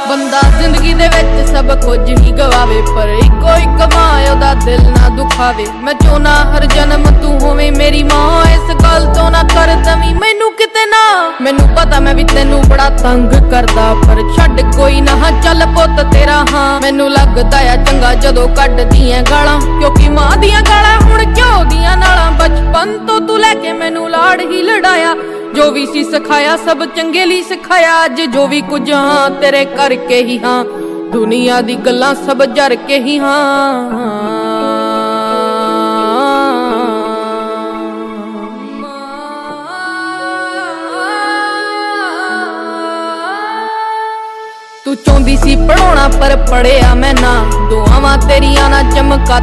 ਬੰਦਾ ਜ਼ਿੰਦਗੀ ਦੇ ਵਿੱਚ ਸਭ ਕੁਝ ਹੀ ਗਵਾਵੇ, ਪਰ ਇੱਕੋ ਇੱਕ ਮਾਂ ਉਹਦਾ ਦਿਲ ਨਾ ਦੁਖਾਵੇ। ਮੈਂ ਚਾਹੁੰਨਾ ਹਰ ਜਨਮ ਤੂੰ ਹੋਵੇਂ ਮੇਰੀ ਮਾਂ, ਇਸ ਗੱਲ ਤੋਂ ਨਾ ਕਰ ਦਵੀਂ ਮੈਨੂੰ ਕਿਤੇ ਨਾ। ਮੈਨੂੰ ਪਤਾ ਮੈਂ ਵੀ ਤੈਨੂੰ ਬੜਾ ਤੰਗ ਕਰਦਾ, ਪਰ ਛੱਡ ਕੋਈ ਨਾ, ਚੱਲ ਪੁੱਤ ਤੇਰਾ ਹਾਂ। ਮੈਨੂੰ ਲੱਗਦਾ ਆ ਚੰਗਾ ਜਦੋਂ ਕੱਢਦੀ ਐ ਗਾਲਾਂ, ਕਿਉਂਕਿ ਮਾਂ ਦੀਆਂ ਗਾਲਾਂ ਹੁਣ ਘਿਓ ਦੀਆਂ ਨਾਲਾਂ। ਬਚਪਨ ਤੋਂ ਤੂੰ ਲੈ ਕੇ ਮੈਨੂੰ ਲਾੜ ਹੀ ਲੜਾਇਆ, ਜੋ ਵੀ ਸੀ ਸਿਖਾਇਆ ਸਭ ਚੰਗੇ ਲਈ ਸਿਖਾਇਆ। ਅੱਜ ਜੋ ਵੀ ਕੁਝ ਹਾਂ ਤੇਰੇ ਕਰਕੇ ਹੀ ਹਾਂ, ਦੁਨੀਆ ਦੀ ਗੱਲਾਂ ਸਭ ਜਰ ਕੇ ਹੀ ਹਾਂ। ਤੂੰ ਚਾਹੁੰਦੀ ਸੀ ਪੜਾਉਣਾ ਪਰ ਪੜਿਆ ਮੈਂ ਨਾ, ਦੁਆਵਾਂ ਤੇਰੀਆਂ ਨਾ ਚਮਕਾ